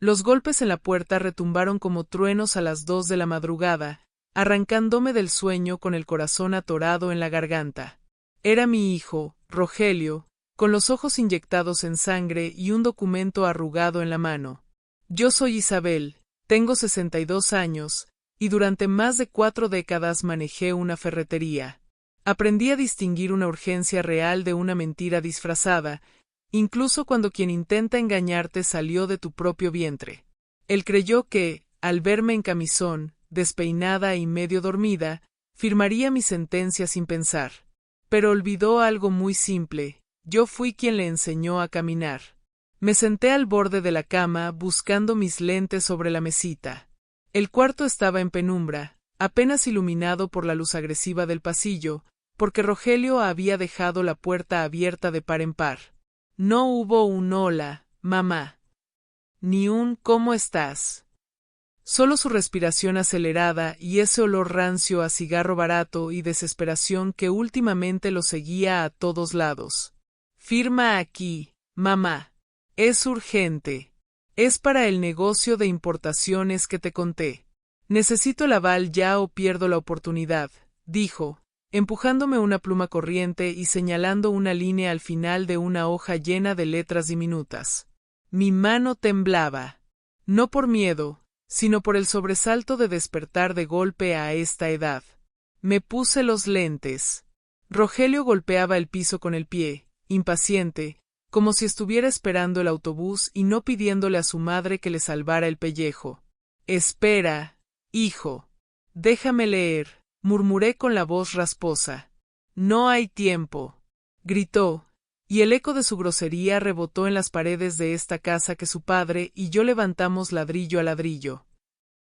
Los golpes en la puerta retumbaron como truenos a las 2 de la madrugada, arrancándome del sueño con el corazón atorado en la garganta. Era mi hijo, Rogelio, con los ojos inyectados en sangre y un documento arrugado en la mano. Yo soy Isabel, tengo 62 años, y durante más de 4 décadas manejé una ferretería. Aprendí a distinguir una urgencia real de una mentira disfrazada, incluso cuando quien intenta engañarte salió de tu propio vientre. Él creyó que, al verme en camisón, despeinada y medio dormida, firmaría mi sentencia sin pensar. Pero olvidó algo muy simple: yo fui quien le enseñó a caminar. Me senté al borde de la cama buscando mis lentes sobre la mesita. El cuarto estaba en penumbra, apenas iluminado por la luz agresiva del pasillo, porque Rogelio había dejado la puerta abierta de par en par. No hubo un hola, mamá. Ni un ¿cómo estás? Solo su respiración acelerada y ese olor rancio a cigarro barato y desesperación que últimamente lo seguía a todos lados. Firma aquí, mamá. Es urgente. Es para el negocio de importaciones que te conté. Necesito el aval ya o pierdo la oportunidad, dijo, empujándome una pluma corriente y señalando una línea al final de una hoja llena de letras diminutas. Mi mano temblaba. No por miedo, sino por el sobresalto de despertar de golpe a esta edad. Me puse los lentes. Rogelio golpeaba el piso con el pie, impaciente, como si estuviera esperando el autobús y no pidiéndole a su madre que le salvara el pellejo. Espera, hijo. Déjame leer, murmuré con la voz rasposa. No hay tiempo, gritó, y el eco de su grosería rebotó en las paredes de esta casa que su padre y yo levantamos ladrillo a ladrillo.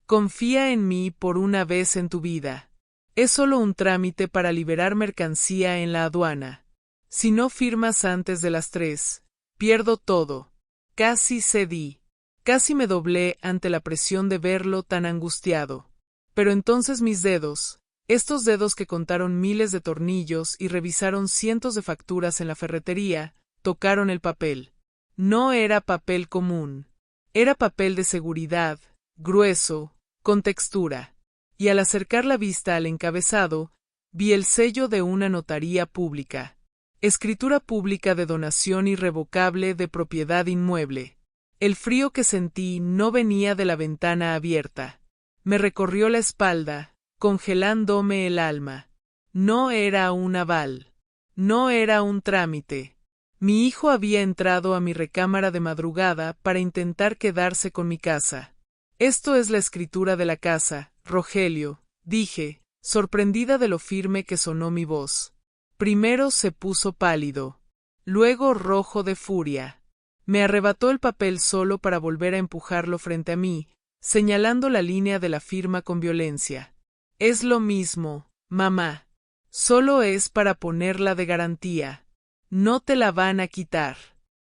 Confía en mí por una vez en tu vida. Es solo un trámite para liberar mercancía en la aduana. Si no firmas antes de las 3, pierdo todo. Casi cedí. Casi me doblé ante la presión de verlo tan angustiado. Pero entonces mis dedos, estos dedos que contaron miles de tornillos y revisaron cientos de facturas en la ferretería, tocaron el papel. No era papel común. Era papel de seguridad, grueso, con textura. Y al acercar la vista al encabezado, vi el sello de una notaría pública. Escritura pública de donación irrevocable de propiedad inmueble. El frío que sentí no venía de la ventana abierta. Me recorrió la espalda, congelándome el alma. No era un aval. No era un trámite. Mi hijo había entrado a mi recámara de madrugada para intentar quedarse con mi casa. Esto es la escritura de la casa, Rogelio, dije, sorprendida de lo firme que sonó mi voz. Primero se puso pálido, luego rojo de furia. Me arrebató el papel solo para volver a empujarlo frente a mí, señalando la línea de la firma con violencia. Es lo mismo, mamá. Solo es para ponerla de garantía. No te la van a quitar.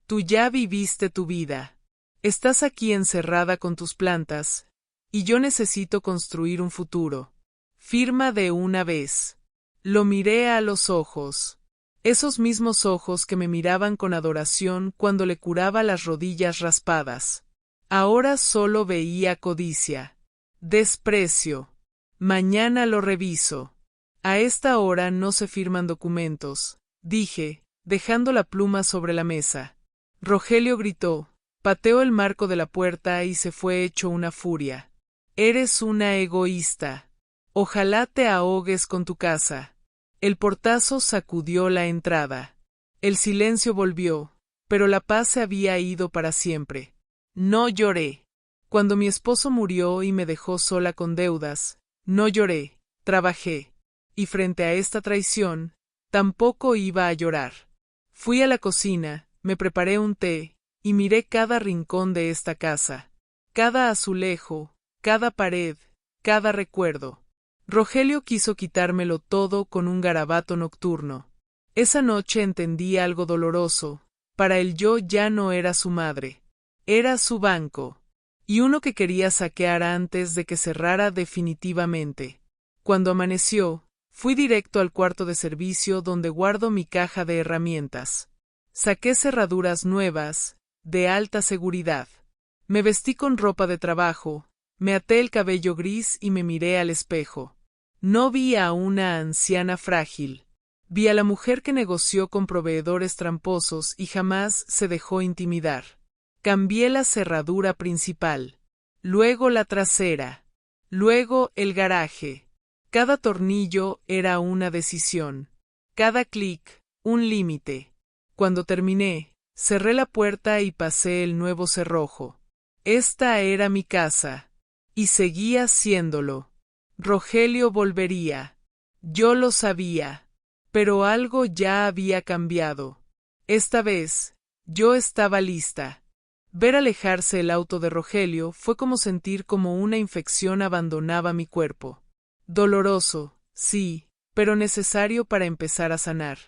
Tú ya viviste tu vida. Estás aquí encerrada con tus plantas, y yo necesito construir un futuro. Firma de una vez. Lo miré a los ojos. Esos mismos ojos que me miraban con adoración cuando le curaba las rodillas raspadas. Ahora solo veía codicia. Desprecio. Mañana lo reviso. A esta hora no se firman documentos, dije, dejando la pluma sobre la mesa. Rogelio gritó, pateó el marco de la puerta y se fue hecho una furia. Eres una egoísta. Ojalá te ahogues con tu casa. El portazo sacudió la entrada. El silencio volvió, pero la paz se había ido para siempre. No lloré. Cuando mi esposo murió y me dejó sola con deudas, no lloré, trabajé. Y frente a esta traición, tampoco iba a llorar. Fui a la cocina, me preparé un té, y miré cada rincón de esta casa. Cada azulejo, cada pared, cada recuerdo. Rogelio quiso quitármelo todo con un garabato nocturno. Esa noche entendí algo doloroso. Para él yo ya no era su madre. Era su banco. Y uno que quería saquear antes de que cerrara definitivamente. Cuando amaneció, fui directo al cuarto de servicio donde guardo mi caja de herramientas. Saqué cerraduras nuevas, de alta seguridad. Me vestí con ropa de trabajo, me até el cabello gris y me miré al espejo. No vi a una anciana frágil. Vi a la mujer que negoció con proveedores tramposos y jamás se dejó intimidar. Cambié la cerradura principal, luego la trasera, luego el garaje. Cada tornillo era una decisión, cada clic, un límite. Cuando terminé, cerré la puerta y pasé el nuevo cerrojo. Esta era mi casa. Y seguía siéndolo. Rogelio volvería. Yo lo sabía. Pero algo ya había cambiado. Esta vez, yo estaba lista. Ver alejarse el auto de Rogelio fue como sentir como una infección abandonaba mi cuerpo. Doloroso, sí, pero necesario para empezar a sanar.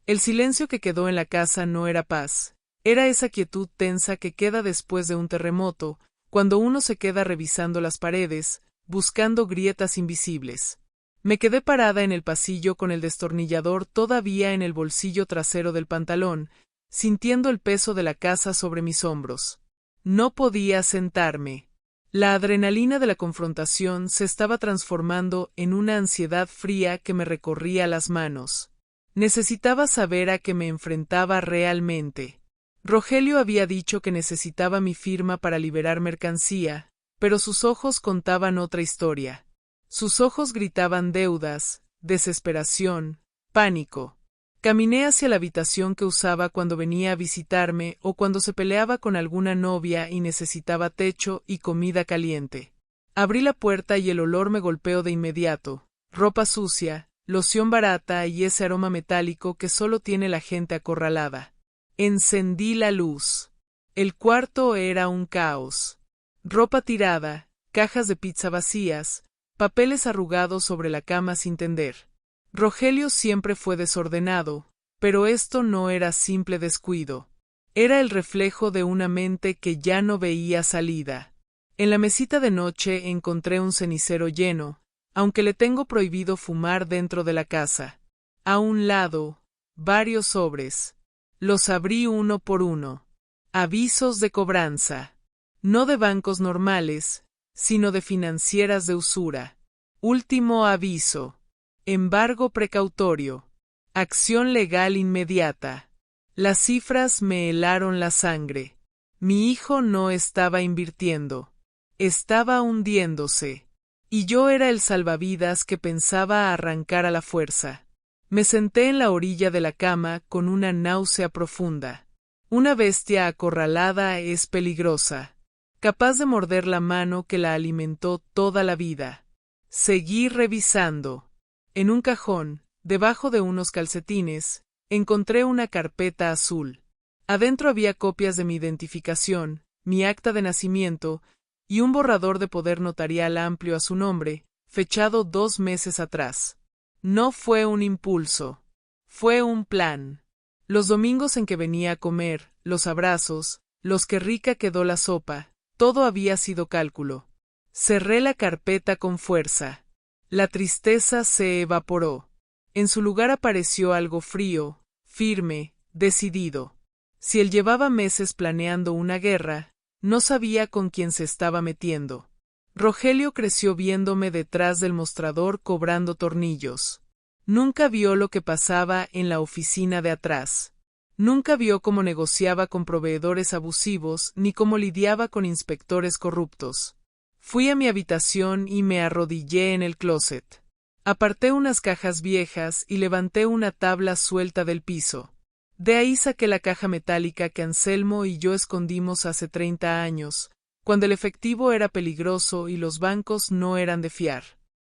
El silencio que quedó en la casa no era paz. Era esa quietud tensa que queda después de un terremoto, cuando uno se queda revisando las paredes, buscando grietas invisibles. Me quedé parada en el pasillo con el destornillador todavía en el bolsillo trasero del pantalón, sintiendo el peso de la casa sobre mis hombros. No podía sentarme. La adrenalina de la confrontación se estaba transformando en una ansiedad fría que me recorría las manos. Necesitaba saber a qué me enfrentaba realmente. Rogelio había dicho que necesitaba mi firma para liberar mercancía, pero sus ojos contaban otra historia. Sus ojos gritaban deudas, desesperación, pánico. Caminé hacia la habitación que usaba cuando venía a visitarme o cuando se peleaba con alguna novia y necesitaba techo y comida caliente. Abrí la puerta y el olor me golpeó de inmediato. Ropa sucia, loción barata y ese aroma metálico que solo tiene la gente acorralada. Encendí la luz. El cuarto era un caos. Ropa tirada, cajas de pizza vacías, papeles arrugados sobre la cama sin tender. Rogelio siempre fue desordenado, pero esto no era simple descuido. Era el reflejo de una mente que ya no veía salida. En la mesita de noche encontré un cenicero lleno, aunque le tengo prohibido fumar dentro de la casa. A un lado, varios sobres. Los abrí uno por uno. Avisos de cobranza. No de bancos normales, sino de financieras de usura. Último aviso. Embargo precautorio. Acción legal inmediata. Las cifras me helaron la sangre. Mi hijo no estaba invirtiendo. Estaba hundiéndose. Y yo era el salvavidas que pensaba arrancar a la fuerza. Me senté en la orilla de la cama con una náusea profunda. Una bestia acorralada es peligrosa, capaz de morder la mano que la alimentó toda la vida. Seguí revisando. En un cajón, debajo de unos calcetines, encontré una carpeta azul. Adentro había copias de mi identificación, mi acta de nacimiento y un borrador de poder notarial amplio a su nombre, fechado 2 meses atrás. No fue un impulso. Fue un plan. Los domingos en que venía a comer, los abrazos, los que rica quedó la sopa, todo había sido cálculo. Cerré la carpeta con fuerza. La tristeza se evaporó. En su lugar apareció algo frío, firme, decidido. Si él llevaba meses planeando una guerra, no sabía con quién se estaba metiendo. Rogelio creció viéndome detrás del mostrador cobrando tornillos. Nunca vio lo que pasaba en la oficina de atrás. Nunca vio cómo negociaba con proveedores abusivos ni cómo lidiaba con inspectores corruptos. Fui a mi habitación y me arrodillé en el closet. Aparté unas cajas viejas y levanté una tabla suelta del piso. De ahí saqué la caja metálica que Anselmo y yo escondimos hace 30 años, cuando el efectivo era peligroso y los bancos no eran de fiar.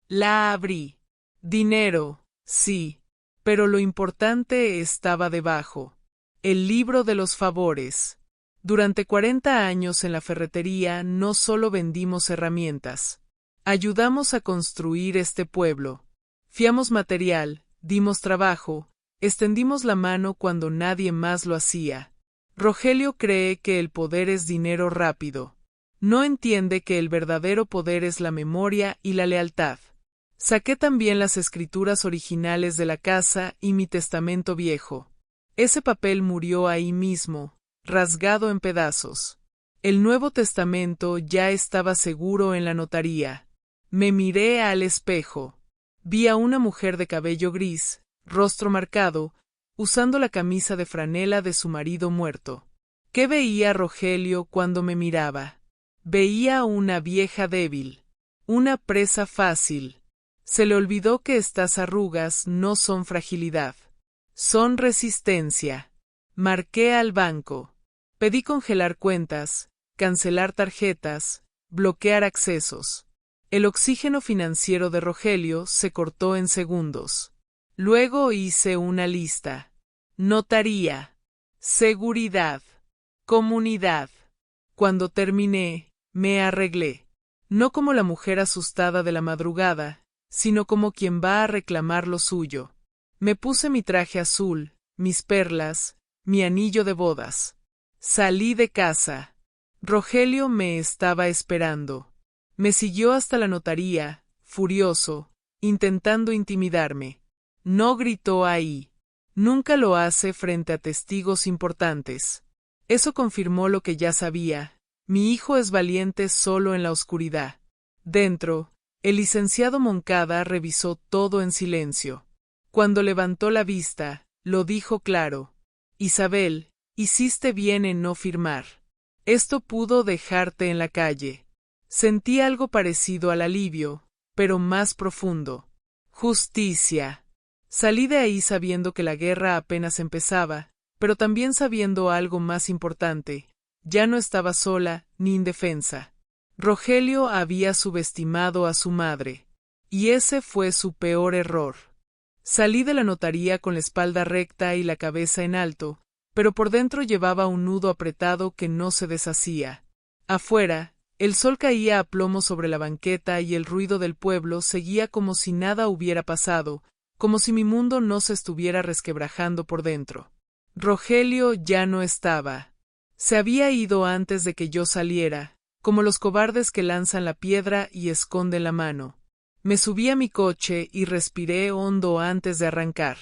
La abrí. Dinero, sí, pero lo importante estaba debajo. El libro de los favores. Durante 40 años en la ferretería no solo vendimos herramientas. Ayudamos a construir este pueblo. Fiamos material, dimos trabajo, extendimos la mano cuando nadie más lo hacía. Rogelio cree que el poder es dinero rápido. No entiende que el verdadero poder es la memoria y la lealtad. Saqué también las escrituras originales de la casa y mi testamento viejo. Ese papel murió ahí mismo, rasgado en pedazos. El Nuevo Testamento ya estaba seguro en la notaría. Me miré al espejo. Vi a una mujer de cabello gris, rostro marcado, usando la camisa de franela de su marido muerto. ¿Qué veía Rogelio cuando me miraba? Veía una vieja débil, una presa fácil. Se le olvidó que estas arrugas no son fragilidad, son resistencia. Marqué al banco. Pedí congelar cuentas, cancelar tarjetas, bloquear accesos. El oxígeno financiero de Rogelio se cortó en segundos. Luego hice una lista. Notaría. Seguridad. Comunidad. Cuando terminé, me arreglé. No como la mujer asustada de la madrugada, sino como quien va a reclamar lo suyo. Me puse mi traje azul, mis perlas, mi anillo de bodas. Salí de casa. Rogelio me estaba esperando. Me siguió hasta la notaría, furioso, intentando intimidarme. No gritó ahí. Nunca lo hace frente a testigos importantes. Eso confirmó lo que ya sabía. Mi hijo es valiente solo en la oscuridad. Dentro, el licenciado Moncada revisó todo en silencio. Cuando levantó la vista, lo dijo claro. Isabel, hiciste bien en no firmar. Esto pudo dejarte en la calle. Sentí algo parecido al alivio, pero más profundo. Justicia. Salí de ahí sabiendo que la guerra apenas empezaba, pero también sabiendo algo más importante. Ya no estaba sola, ni indefensa. Rogelio había subestimado a su madre. Y ese fue su peor error. Salí de la notaría con la espalda recta y la cabeza en alto, pero por dentro llevaba un nudo apretado que no se deshacía. Afuera, el sol caía a plomo sobre la banqueta y el ruido del pueblo seguía como si nada hubiera pasado, como si mi mundo no se estuviera resquebrajando por dentro. Rogelio ya no estaba. Se había ido antes de que yo saliera, como los cobardes que lanzan la piedra y esconden la mano. Me subí a mi coche y respiré hondo antes de arrancar.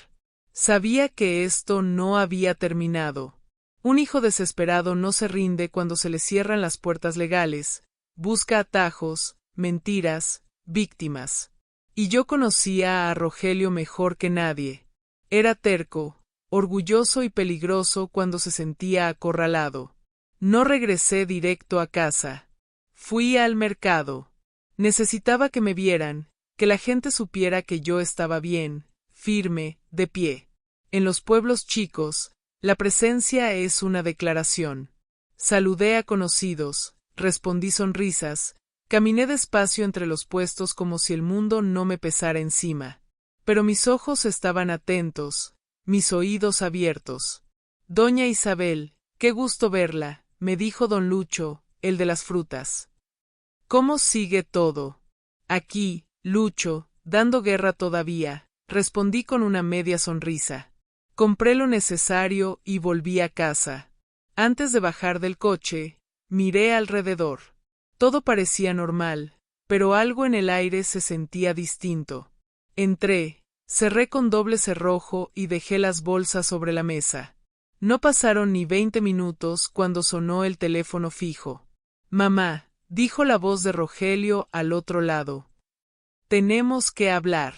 Sabía que esto no había terminado. Un hijo desesperado no se rinde cuando se le cierran las puertas legales, busca atajos, mentiras, víctimas. Y yo conocía a Rogelio mejor que nadie. Era terco, orgulloso y peligroso cuando se sentía acorralado. No regresé directo a casa. Fui al mercado. Necesitaba que me vieran, que la gente supiera que yo estaba bien, firme, de pie. En los pueblos chicos, la presencia es una declaración. Saludé a conocidos, respondí sonrisas, caminé despacio entre los puestos como si el mundo no me pesara encima. Pero mis ojos estaban atentos, mis oídos abiertos. Doña Isabel, qué gusto verla, me dijo don Lucho, el de las frutas. ¿Cómo sigue todo? Aquí, Lucho, dando guerra todavía, respondí con una media sonrisa. Compré lo necesario y volví a casa. Antes de bajar del coche, miré alrededor. Todo parecía normal, pero algo en el aire se sentía distinto. Entré, cerré con doble cerrojo y dejé las bolsas sobre la mesa. No pasaron ni 20 minutos cuando sonó el teléfono fijo. Mamá, dijo la voz de Rogelio al otro lado. Tenemos que hablar.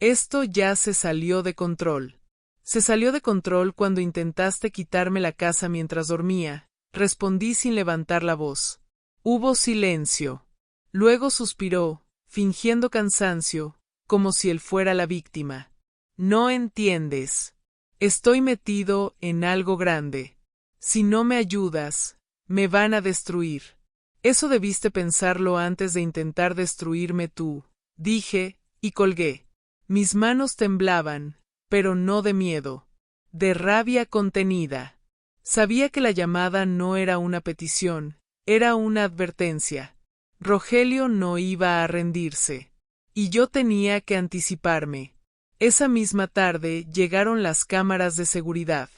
Esto ya se salió de control. Se salió de control cuando intentaste quitarme la casa mientras dormía, respondí sin levantar la voz. Hubo silencio. Luego suspiró, fingiendo cansancio, como si él fuera la víctima. No entiendes. Estoy metido en algo grande. Si no me ayudas, me van a destruir. Eso debiste pensarlo antes de intentar destruirme tú, dije, y colgué. Mis manos temblaban, pero no de miedo, de rabia contenida. Sabía que la llamada no era una petición, era una advertencia. Rogelio no iba a rendirse. Y yo tenía que anticiparme. Esa misma tarde llegaron las cámaras de seguridad.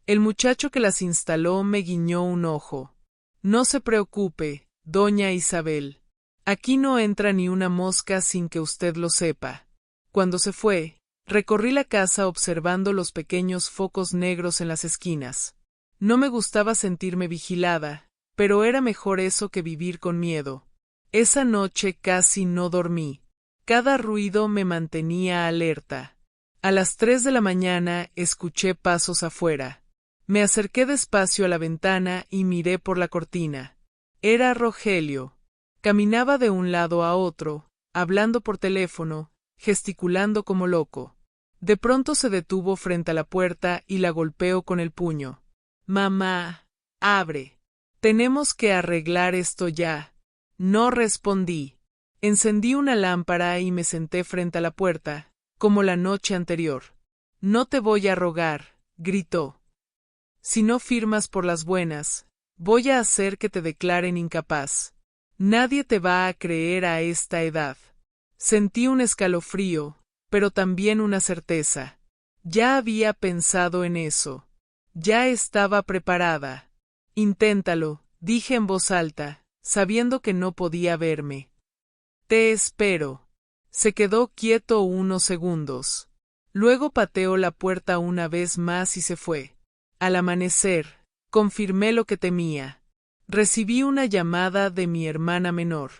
El muchacho que las instaló me guiñó un ojo. No se preocupe, doña Isabel. Aquí no entra ni una mosca sin que usted lo sepa. Cuando se fue, recorrí la casa observando los pequeños focos negros en las esquinas. No me gustaba sentirme vigilada, pero era mejor eso que vivir con miedo. Esa noche casi no dormí. Cada ruido me mantenía alerta. A las 3 de la mañana escuché pasos afuera. Me acerqué despacio a la ventana y miré por la cortina. Era Rogelio. Caminaba de un lado a otro, hablando por teléfono, gesticulando como loco. De pronto se detuvo frente a la puerta y la golpeó con el puño. «Mamá, abre. Tenemos que arreglar esto ya». No respondí. Encendí una lámpara y me senté frente a la puerta, como la noche anterior. «No te voy a rogar», gritó. «Si no firmas por las buenas, voy a hacer que te declaren incapaz. Nadie te va a creer a esta edad». Sentí un escalofrío, pero también una certeza. Ya había pensado en eso. Ya estaba preparada. «Inténtalo», dije en voz alta, sabiendo que no podía verme. «Te espero». Se quedó quieto unos segundos. Luego pateó la puerta una vez más y se fue. Al amanecer, confirmé lo que temía. Recibí una llamada de mi hermana menor.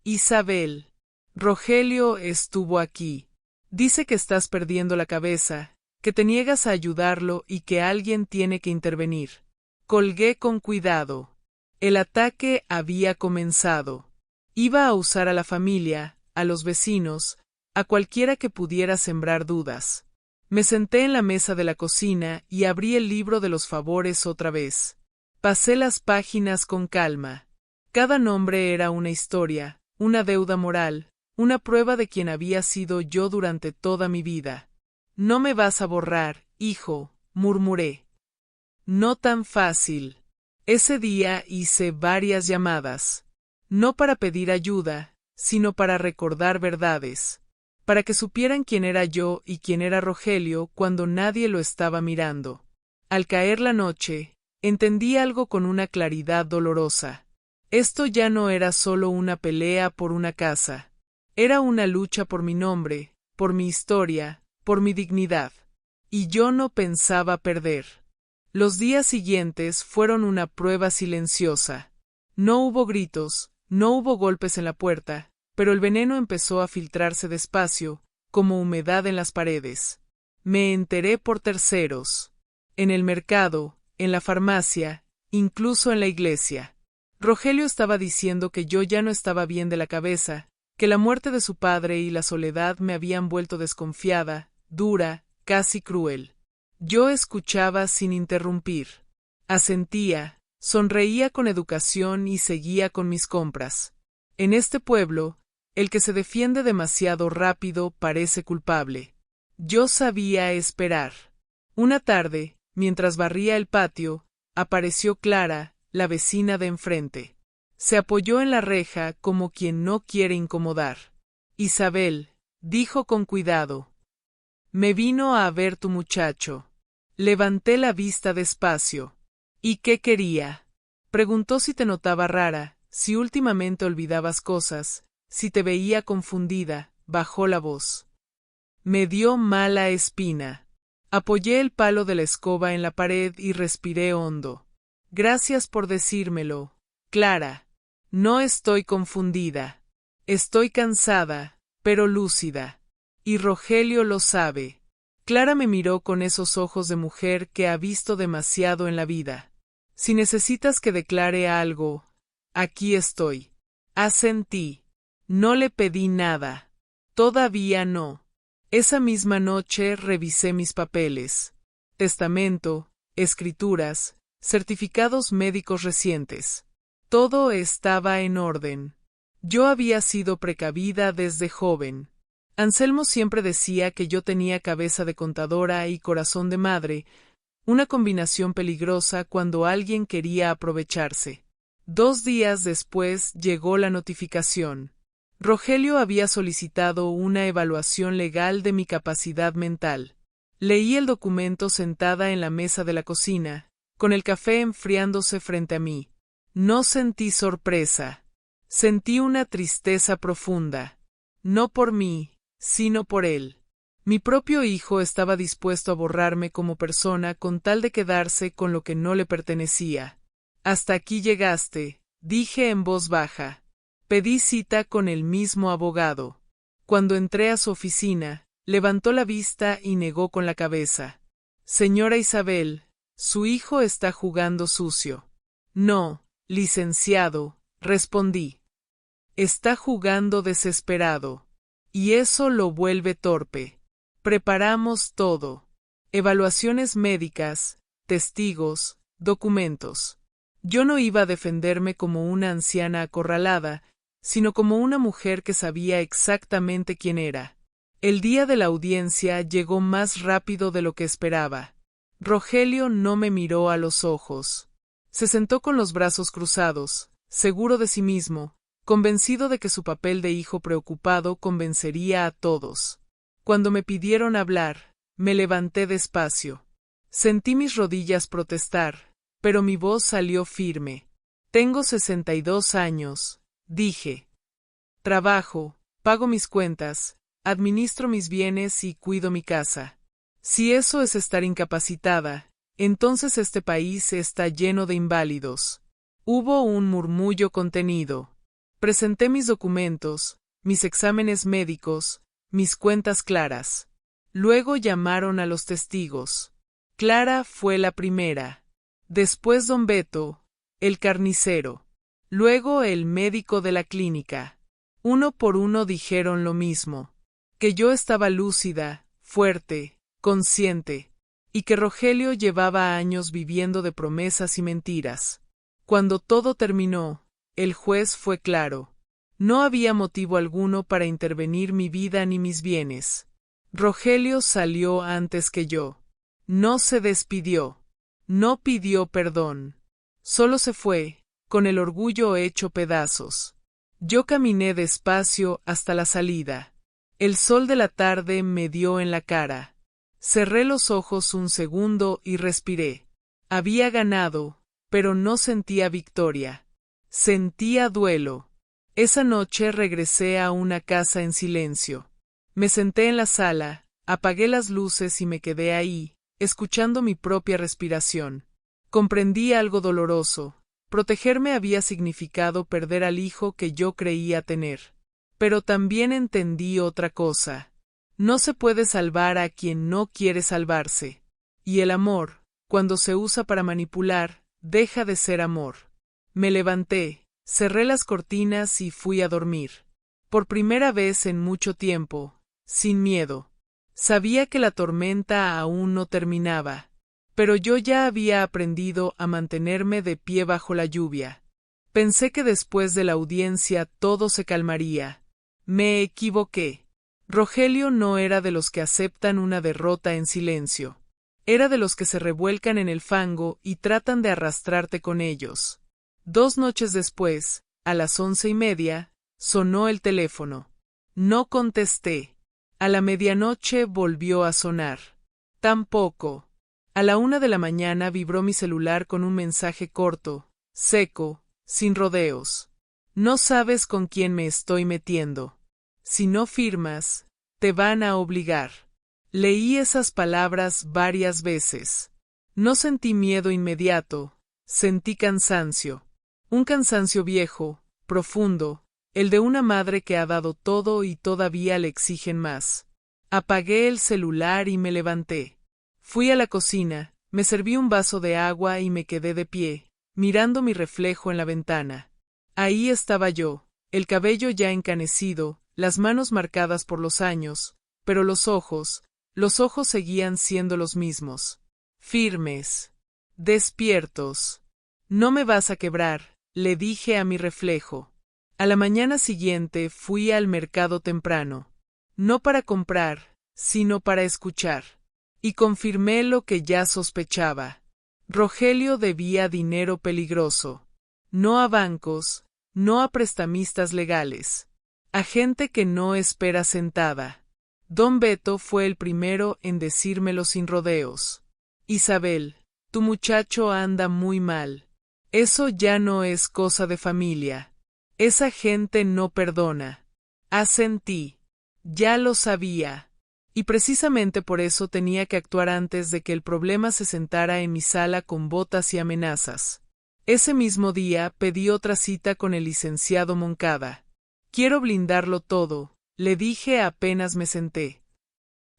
«Isabel, Rogelio estuvo aquí. Dice que estás perdiendo la cabeza, que te niegas a ayudarlo y que alguien tiene que intervenir». Colgué con cuidado. El ataque había comenzado. Iba a usar a la familia, a los vecinos, a cualquiera que pudiera sembrar dudas. Me senté en la mesa de la cocina y abrí el libro de los favores otra vez. Pasé las páginas con calma. Cada nombre era una historia, una deuda moral, una prueba de quién había sido yo durante toda mi vida. «No me vas a borrar, hijo», murmuré. «No tan fácil». Ese día hice varias llamadas. No para pedir ayuda, sino para recordar verdades. Para que supieran quién era yo y quién era Rogelio cuando nadie lo estaba mirando. Al caer la noche, entendí algo con una claridad dolorosa. Esto ya no era solo una pelea por una casa. Era una lucha por mi nombre, por mi historia, por mi dignidad. Y yo no pensaba perder. Los días siguientes fueron una prueba silenciosa. No hubo gritos, no hubo golpes en la puerta, pero el veneno empezó a filtrarse despacio, como humedad en las paredes. Me enteré por terceros. En el mercado, en la farmacia, incluso en la iglesia. Rogelio estaba diciendo que yo ya no estaba bien de la cabeza, que la muerte de su padre y la soledad me habían vuelto desconfiada, dura, casi cruel. Yo escuchaba sin interrumpir. Asentía, sonreía con educación y seguía con mis compras. En este pueblo, el que se defiende demasiado rápido parece culpable. Yo sabía esperar. Una tarde, mientras barría el patio, apareció Clara, la vecina de enfrente. Se apoyó en la reja como quien no quiere incomodar. «Isabel», dijo con cuidado. «Me vino a ver tu muchacho». Levanté la vista despacio. «¿Y qué quería?» Preguntó si te notaba rara, si últimamente olvidabas cosas, si te veía confundida. Bajó la voz. Me dio mala espina. Apoyé el palo de la escoba en la pared y respiré hondo. «Gracias por decírmelo, Clara. No estoy confundida. Estoy cansada, pero lúcida. Y Rogelio lo sabe». Clara me miró con esos ojos de mujer que ha visto demasiado en la vida. «Si necesitas que declare algo, aquí estoy». Asentí. No le pedí nada. Todavía no. Esa misma noche revisé mis papeles. Testamento, escrituras, certificados médicos recientes. Todo estaba en orden. Yo había sido precavida desde joven. Anselmo siempre decía que yo tenía cabeza de contadora y corazón de madre, una combinación peligrosa cuando alguien quería aprovecharse. 2 días después llegó la notificación. Rogelio había solicitado una evaluación legal de mi capacidad mental. Leí el documento sentada en la mesa de la cocina, con el café enfriándose frente a mí. No sentí sorpresa. Sentí una tristeza profunda. No por mí, sino por él. Mi propio hijo estaba dispuesto a borrarme como persona con tal de quedarse con lo que no le pertenecía. Hasta aquí llegaste, dije en voz baja. Pedí cita con el mismo abogado. Cuando entré a su oficina, levantó la vista y negó con la cabeza. Señora Isabel, su hijo está jugando sucio. No, licenciado, respondí. Está jugando desesperado. Y eso lo vuelve torpe. Preparamos todo. Evaluaciones médicas, testigos, documentos. Yo no iba a defenderme como una anciana acorralada, sino como una mujer que sabía exactamente quién era. El día de la audiencia llegó más rápido de lo que esperaba. Rogelio no me miró a los ojos. Se sentó con los brazos cruzados, seguro de sí mismo, convencido de que su papel de hijo preocupado convencería a todos. Cuando me pidieron hablar, me levanté despacio. Sentí mis rodillas protestar, pero mi voz salió firme. Tengo 62 años, dije. Trabajo, pago mis cuentas, administro mis bienes y cuido mi casa. Si eso es estar incapacitada, entonces este país está lleno de inválidos. Hubo un murmullo contenido. Presenté mis documentos, mis exámenes médicos, mis cuentas claras. Luego llamaron a los testigos. Clara fue la primera. Después don Beto, el carnicero. Luego el médico de la clínica. Uno por uno dijeron lo mismo. Que yo estaba lúcida, fuerte, consciente, y que Rogelio llevaba años viviendo de promesas y mentiras. Cuando todo terminó, el juez fue claro. No había motivo alguno para intervenir mi vida ni mis bienes. Rogelio salió antes que yo. No se despidió. No pidió perdón. Solo se fue, con el orgullo hecho pedazos. Yo caminé despacio hasta la salida. El sol de la tarde me dio en la cara. Cerré los ojos un segundo y respiré. Había ganado, pero no sentía victoria. Sentía duelo. Esa noche regresé a una casa en silencio. Me senté en la sala, apagué las luces y me quedé ahí, escuchando mi propia respiración. Comprendí algo doloroso. Protegerme había significado perder al hijo que yo creía tener. Pero también entendí otra cosa. No se puede salvar a quien no quiere salvarse. Y el amor, cuando se usa para manipular, deja de ser amor. Me levanté, cerré las cortinas y fui a dormir. Por primera vez en mucho tiempo, sin miedo. Sabía que la tormenta aún no terminaba, pero yo ya había aprendido a mantenerme de pie bajo la lluvia. Pensé que después de la audiencia todo se calmaría. Me equivoqué. Rogelio no era de los que aceptan una derrota en silencio. Era de los que se revuelcan en el fango y tratan de arrastrarte con ellos. 2 noches después, a las 11:30, sonó el teléfono. No contesté. A la medianoche volvió a sonar. Tampoco. A la 1 de la mañana vibró mi celular con un mensaje corto, seco, sin rodeos. No sabes con quién me estoy metiendo. Si no firmas, te van a obligar. Leí esas palabras varias veces. No sentí miedo inmediato, sentí cansancio. Un cansancio viejo, profundo, el de una madre que ha dado todo y todavía le exigen más. Apagué el celular y me levanté. Fui a la cocina, me serví un vaso de agua y me quedé de pie, mirando mi reflejo en la ventana. Ahí estaba yo, el cabello ya encanecido, las manos marcadas por los años, pero los ojos seguían siendo los mismos. Firmes. Despiertos. No me vas a quebrar, le dije a mi reflejo. A la mañana siguiente fui al mercado temprano. No para comprar, sino para escuchar. Y confirmé lo que ya sospechaba. Rogelio debía dinero peligroso. No a bancos, no a prestamistas legales. A gente que no espera sentada. Don Beto fue el primero en decírmelo sin rodeos. Isabel, tu muchacho anda muy mal. Eso ya no es cosa de familia. Esa gente no perdona. Asentí. Ya lo sabía. Y precisamente por eso tenía que actuar antes de que el problema se sentara en mi sala con botas y amenazas. Ese mismo día pedí otra cita con el licenciado Moncada. Quiero blindarlo todo, le dije apenas me senté.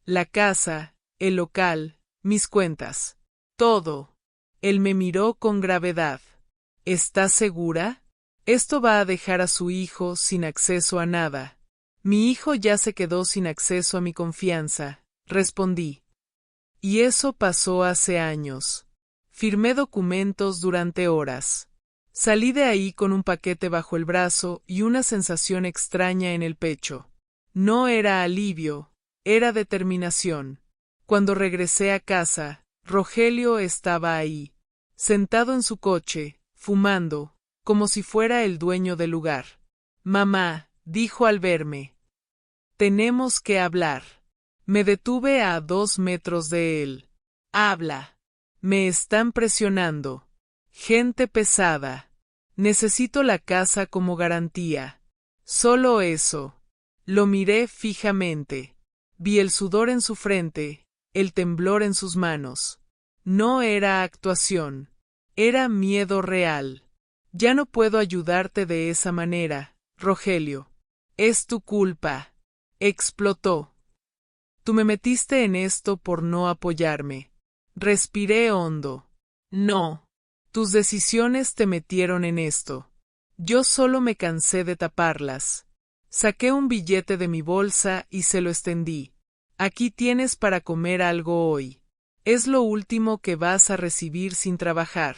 La casa, el local, mis cuentas. Todo. Él me miró con gravedad. ¿Estás segura? Esto va a dejar a su hijo sin acceso a nada. Mi hijo ya se quedó sin acceso a mi confianza, respondí. Y eso pasó hace años. Firmé documentos durante horas. Salí de ahí con un paquete bajo el brazo y una sensación extraña en el pecho. No era alivio, era determinación. Cuando regresé a casa, Rogelio estaba ahí, sentado en su coche, fumando, como si fuera el dueño del lugar. Mamá, dijo al verme. Tenemos que hablar. Me detuve a 2 metros de él. Habla. Me están presionando. Gente pesada. Necesito la casa como garantía. Solo eso. Lo miré fijamente. Vi el sudor en su frente, el temblor en sus manos. No era actuación. Era miedo real. Ya no puedo ayudarte de esa manera, Rogelio. Es tu culpa. Explotó. Tú me metiste en esto por no apoyarme. Respiré hondo. No. Tus decisiones te metieron en esto. Yo solo me cansé de taparlas. Saqué un billete de mi bolsa y se lo extendí. Aquí tienes para comer algo hoy. Es lo último que vas a recibir sin trabajar.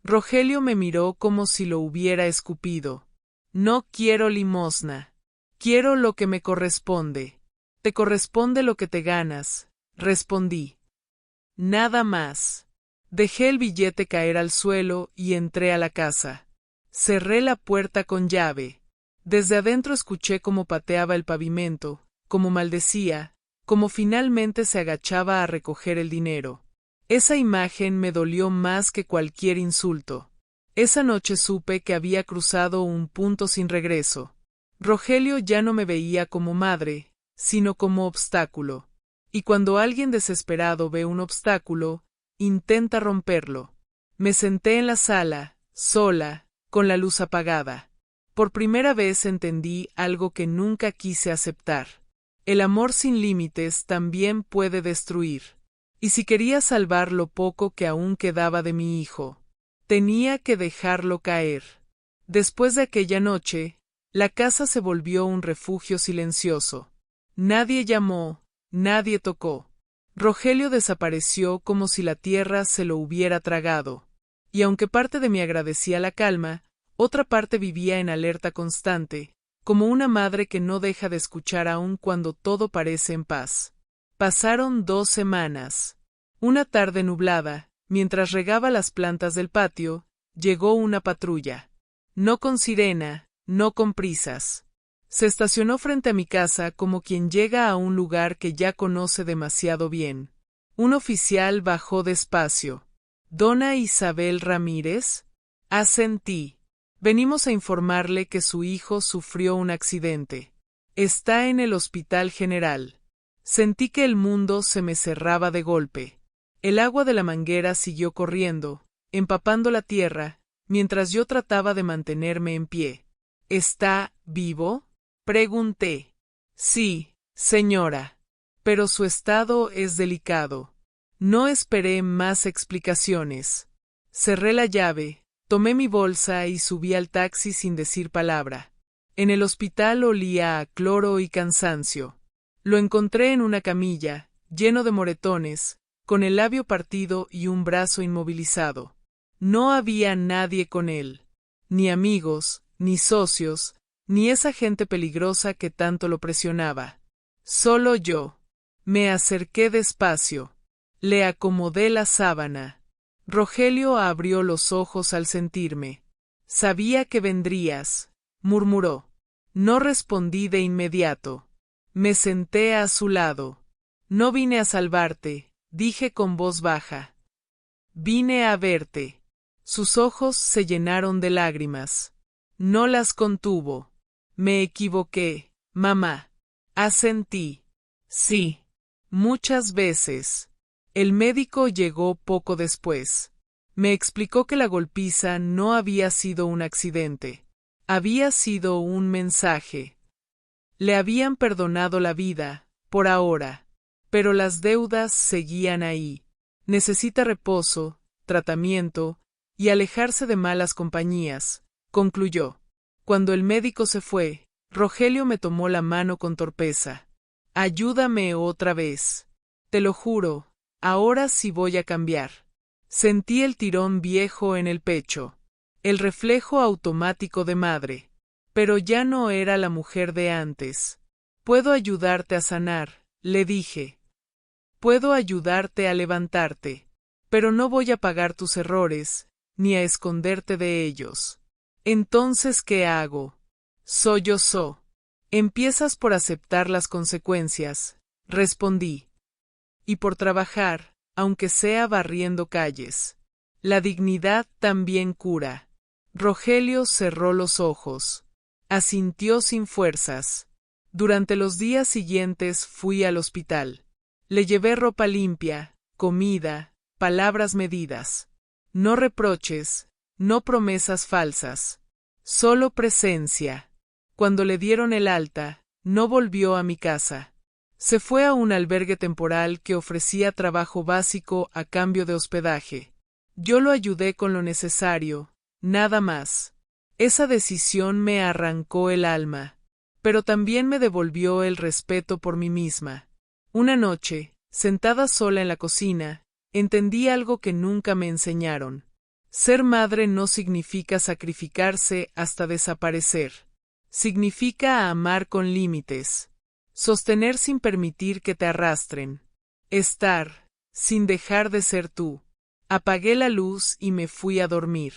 Rogelio me miró como si lo hubiera escupido. No quiero limosna. Quiero lo que me corresponde. Te corresponde lo que te ganas, respondí. Nada más. Dejé el billete caer al suelo y entré a la casa. Cerré la puerta con llave. Desde adentro escuché cómo pateaba el pavimento, cómo maldecía, cómo finalmente se agachaba a recoger el dinero. Esa imagen me dolió más que cualquier insulto. Esa noche supe que había cruzado un punto sin regreso. Rogelio ya no me veía como madre, sino como obstáculo. Y cuando alguien desesperado ve un obstáculo, intenta romperlo. Me senté en la sala, sola, con la luz apagada. Por primera vez entendí algo que nunca quise aceptar. El amor sin límites también puede destruir. Y si quería salvar lo poco que aún quedaba de mi hijo, tenía que dejarlo caer. Después de aquella noche, la casa se volvió un refugio silencioso. Nadie llamó, nadie tocó. Rogelio desapareció como si la tierra se lo hubiera tragado. Y aunque parte de mí agradecía la calma, otra parte vivía en alerta constante, como una madre que no deja de escuchar aun cuando todo parece en paz. Pasaron 2 semanas. Una tarde nublada, mientras regaba las plantas del patio, llegó una patrulla. No con sirena, no con prisas. Se estacionó frente a mi casa como quien llega a un lugar que ya conoce demasiado bien. Un oficial bajó despacio. ¿Dona Isabel Ramírez? Asentí. Venimos a informarle que su hijo sufrió un accidente. Está en el Hospital General. Sentí que el mundo se me cerraba de golpe. El agua de la manguera siguió corriendo, empapando la tierra, mientras yo trataba de mantenerme en pie. ¿Está vivo? Pregunté. Sí, señora. Pero su estado es delicado. No esperé más explicaciones. Cerré la llave, tomé mi bolsa y subí al taxi sin decir palabra. En el hospital olía a cloro y cansancio. Lo encontré en una camilla, lleno de moretones, con el labio partido y un brazo inmovilizado. No había nadie con él. Ni amigos, ni socios, ni esa gente peligrosa que tanto lo presionaba. Solo yo. Me acerqué despacio. Le acomodé la sábana. Rogelio abrió los ojos al sentirme. Sabía que vendrías, murmuró. No respondí de inmediato. Me senté a su lado. No vine a salvarte, dije con voz baja. Vine a verte. Sus ojos se llenaron de lágrimas. No las contuvo. Me equivoqué, mamá. Asentí. Sí. Muchas veces. El médico llegó poco después. Me explicó que la golpiza no había sido un accidente. Había sido un mensaje. Le habían perdonado la vida, por ahora. Pero las deudas seguían ahí. Necesita reposo, tratamiento, y alejarse de malas compañías, concluyó. Cuando el médico se fue, Rogelio me tomó la mano con torpeza. Ayúdame otra vez. Te lo juro, ahora sí voy a cambiar. Sentí el tirón viejo en el pecho, el reflejo automático de madre. Pero ya no era la mujer de antes. Puedo ayudarte a sanar, le dije. Puedo ayudarte a levantarte, pero no voy a pagar tus errores, ni a esconderte de ellos. Entonces, ¿qué hago? Sollozó. Empiezas por aceptar las consecuencias, respondí. Y por trabajar, aunque sea barriendo calles. La dignidad también cura. Rogelio cerró los ojos. Asintió sin fuerzas. Durante los días siguientes fui al hospital. Le llevé ropa limpia, comida, palabras medidas. No reproches, no promesas falsas. Solo presencia. Cuando le dieron el alta, no volvió a mi casa. Se fue a un albergue temporal que ofrecía trabajo básico a cambio de hospedaje. Yo lo ayudé con lo necesario, nada más. Esa decisión me arrancó el alma, pero también me devolvió el respeto por mí misma. Una noche, sentada sola en la cocina, entendí algo que nunca me enseñaron. Ser madre no significa sacrificarse hasta desaparecer. Significa amar con límites. Sostener sin permitir que te arrastren. Estar, sin dejar de ser tú. Apagué la luz y me fui a dormir.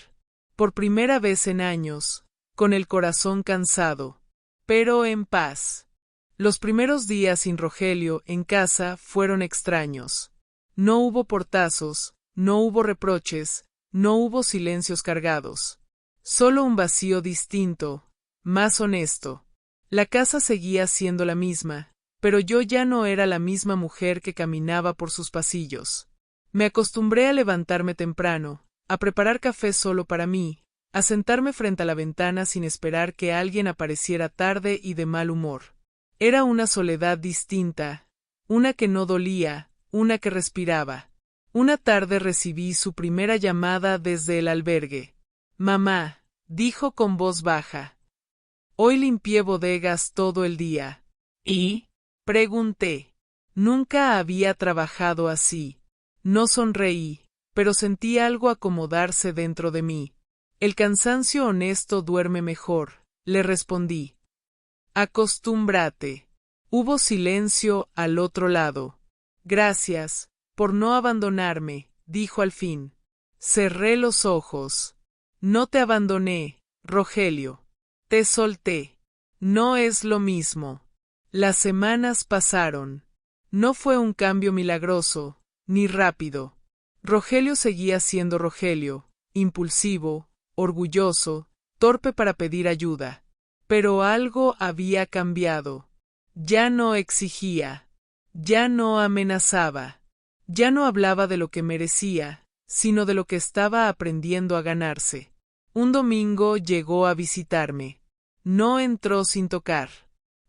Por primera vez en años, con el corazón cansado, pero en paz. Los primeros días sin Rogelio en casa fueron extraños. No hubo portazos, no hubo reproches, no hubo silencios cargados. Solo un vacío distinto, más honesto. La casa seguía siendo la misma, pero yo ya no era la misma mujer que caminaba por sus pasillos. Me acostumbré a levantarme temprano, a preparar café solo para mí, a sentarme frente a la ventana sin esperar que alguien apareciera tarde y de mal humor. Era una soledad distinta, una que no dolía, una que respiraba. Una tarde recibí su primera llamada desde el albergue. Mamá, dijo con voz baja. Hoy limpié bodegas todo el día. ¿Y? Pregunté. Nunca había trabajado así. No sonreí, pero sentí algo acomodarse dentro de mí. El cansancio honesto duerme mejor, le respondí. Acostúmbrate. Hubo silencio al otro lado. Gracias, por no abandonarme, dijo al fin. Cerré los ojos. No te abandoné, Rogelio. Te solté. No es lo mismo. Las semanas pasaron. No fue un cambio milagroso, ni rápido. Rogelio seguía siendo Rogelio, impulsivo, orgulloso, torpe para pedir ayuda. Pero algo había cambiado. Ya no exigía. Ya no amenazaba. Ya no hablaba de lo que merecía, sino de lo que estaba aprendiendo a ganarse. Un domingo llegó a visitarme. No entró sin tocar.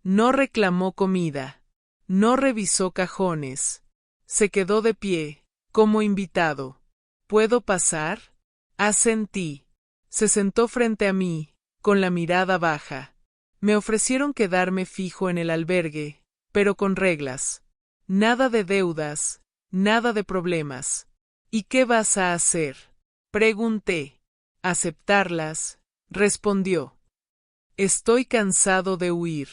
No reclamó comida. No revisó cajones. Se quedó de pie, como invitado. ¿Puedo pasar? Asentí. Se sentó frente a mí, con la mirada baja. Me ofrecieron quedarme fijo en el albergue, pero con reglas. Nada de deudas, nada de problemas. ¿Y qué vas a hacer? Pregunté. Aceptarlas, respondió. Estoy cansado de huir.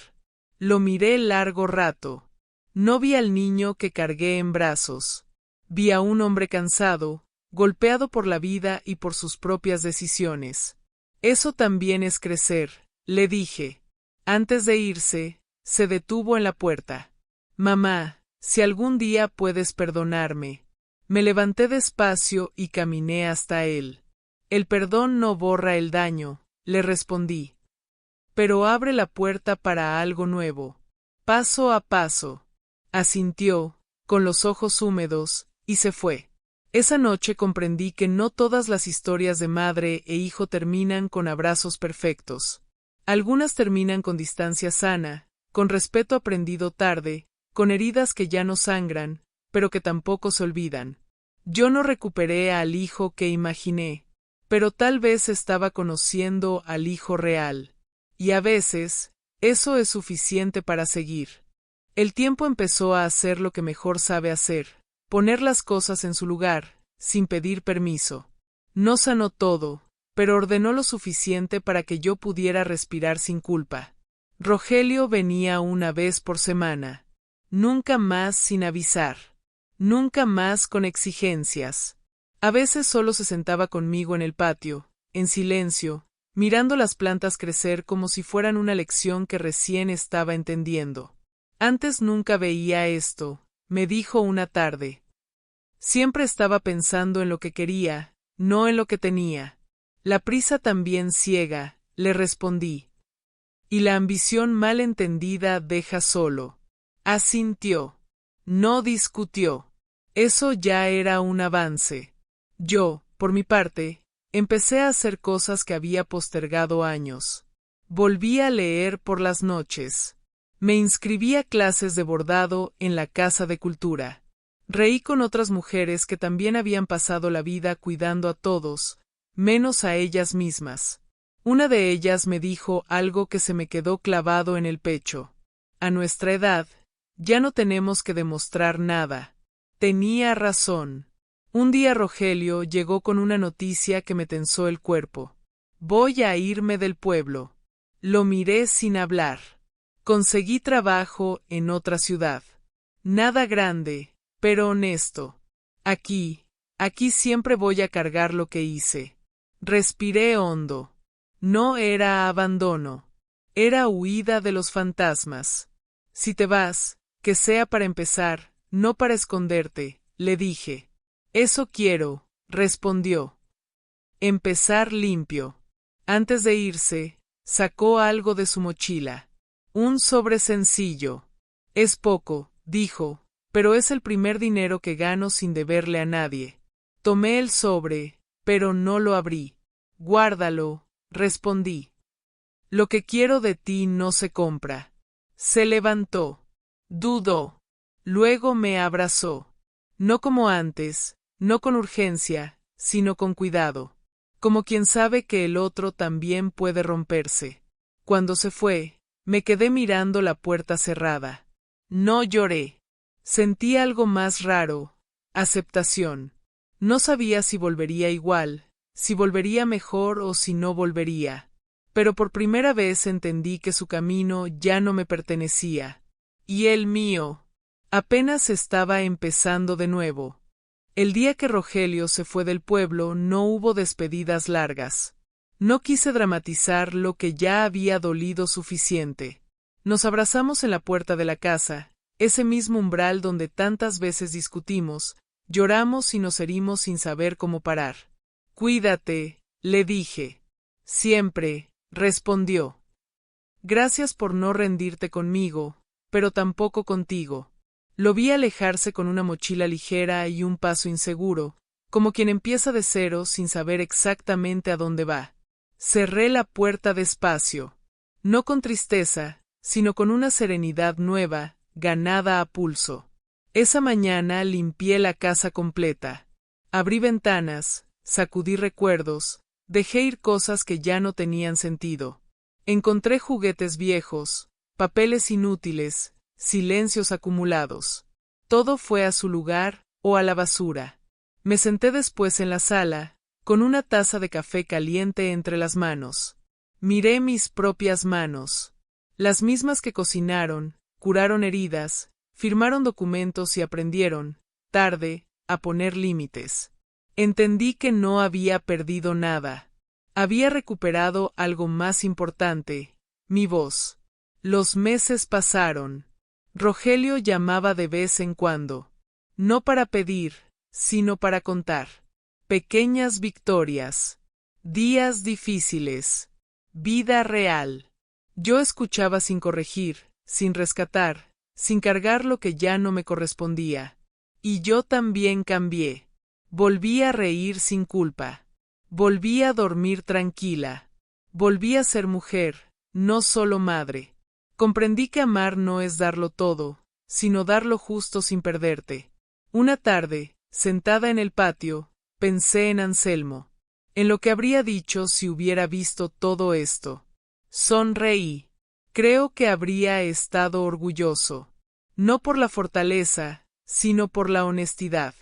Lo miré largo rato. No vi al niño que cargué en brazos. Vi a un hombre cansado, golpeado por la vida y por sus propias decisiones. Eso también es crecer, le dije. Antes de irse, se detuvo en la puerta. Mamá, si algún día puedes perdonarme. Me levanté despacio y caminé hasta él. El perdón no borra el daño, le respondí. Pero abre la puerta para algo nuevo. Paso a paso. Asintió, con los ojos húmedos, y se fue. Esa noche comprendí que no todas las historias de madre e hijo terminan con abrazos perfectos. Algunas terminan con distancia sana, con respeto aprendido tarde, con heridas que ya no sangran, pero que tampoco se olvidan. Yo no recuperé al hijo que imaginé, pero tal vez estaba conociendo al hijo real. Y a veces, eso es suficiente para seguir. El tiempo empezó a hacer lo que mejor sabe hacer, poner las cosas en su lugar, sin pedir permiso. No sanó todo, pero ordenó lo suficiente para que yo pudiera respirar sin culpa. Rogelio venía una vez por semana. Nunca más sin avisar. Nunca más con exigencias. A veces solo se sentaba conmigo en el patio, en silencio, mirando las plantas crecer como si fueran una lección que recién estaba entendiendo. Antes nunca veía esto, me dijo una tarde. Siempre estaba pensando en lo que quería, no en lo que tenía. La prisa también ciega, le respondí. Y la ambición mal entendida deja solo. Asintió. No discutió. Eso ya era un avance. Yo, por mi parte, empecé a hacer cosas que había postergado años. Volví a leer por las noches. Me inscribí a clases de bordado en la Casa de Cultura. Reí con otras mujeres que también habían pasado la vida cuidando a todos, menos a ellas mismas. Una de ellas me dijo algo que se me quedó clavado en el pecho. A nuestra edad, ya no tenemos que demostrar nada. Tenía razón. Un día Rogelio llegó con una noticia que me tensó el cuerpo. Voy a irme del pueblo. Lo miré sin hablar. Conseguí trabajo en otra ciudad. Nada grande, pero honesto. Aquí siempre voy a cargar lo que hice. Respiré hondo. No era abandono. Era huida de los fantasmas. Si te vas, que sea para empezar, no para esconderte, le dije. Eso quiero, respondió. Empezar limpio. Antes de irse, sacó algo de su mochila. Un sobre sencillo. Es poco, dijo, pero es el primer dinero que gano sin deberle a nadie. Tomé el sobre, pero no lo abrí. Guárdalo, respondí. Lo que quiero de ti no se compra. Se levantó. Dudó. Luego me abrazó. No como antes, no con urgencia, sino con cuidado. Como quien sabe que el otro también puede romperse. Cuando se fue, me quedé mirando la puerta cerrada. No lloré. Sentí algo más raro, aceptación. No sabía si volvería igual, si volvería mejor o si no volvería. Pero por primera vez entendí que su camino ya no me pertenecía. Y el mío. Apenas estaba empezando de nuevo. El día que Rogelio se fue del pueblo no hubo despedidas largas. No quise dramatizar lo que ya había dolido suficiente. Nos abrazamos en la puerta de la casa, ese mismo umbral donde tantas veces discutimos, lloramos y nos herimos sin saber cómo parar. Cuídate, le dije. Siempre, respondió. Gracias por no rendirte conmigo, pero tampoco contigo. Lo vi alejarse con una mochila ligera y un paso inseguro, como quien empieza de cero sin saber exactamente a dónde va. Cerré la puerta despacio, no con tristeza, sino con una serenidad nueva, ganada a pulso. Esa mañana limpié la casa completa. Abrí ventanas, sacudí recuerdos, dejé ir cosas que ya no tenían sentido. Encontré juguetes viejos, papeles inútiles, silencios acumulados. Todo fue a su lugar o a la basura. Me senté después en la sala, con una taza de café caliente entre las manos. Miré mis propias manos. Las mismas que cocinaron, curaron heridas, firmaron documentos y aprendieron, tarde, a poner límites. Entendí que no había perdido nada. Había recuperado algo más importante, mi voz. Los meses pasaron. Rogelio llamaba de vez en cuando. No para pedir, sino para contar. Pequeñas victorias. Días difíciles. Vida real. Yo escuchaba sin corregir, sin rescatar, sin cargar lo que ya no me correspondía. Y yo también cambié. Volví a reír sin culpa. Volví a dormir tranquila. Volví a ser mujer, no solo madre. Comprendí que amar no es darlo todo, sino dar lo justo sin perderte. Una tarde, sentada en el patio, pensé en Anselmo, en lo que habría dicho si hubiera visto todo esto. Sonreí. Creo que habría estado orgulloso, no por la fortaleza, sino por la honestidad.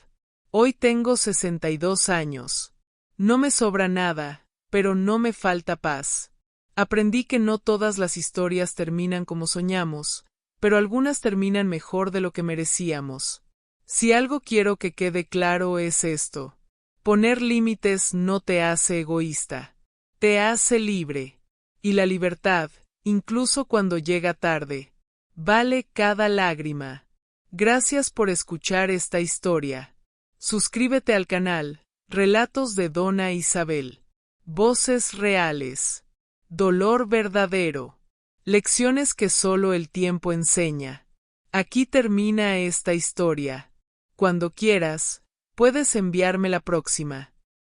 Hoy tengo 62 años. No me sobra nada, pero no me falta paz. Aprendí que no todas las historias terminan como soñamos, pero algunas terminan mejor de lo que merecíamos. Si algo quiero que quede claro es esto: poner límites no te hace egoísta, te hace libre. Y la libertad, incluso cuando llega tarde, vale cada lágrima. Gracias por escuchar esta historia. Suscríbete al canal, Relatos de Dona Isabel. Voces reales. Dolor verdadero. Lecciones que solo el tiempo enseña. Aquí termina esta historia. Cuando quieras, puedes enviarme la próxima.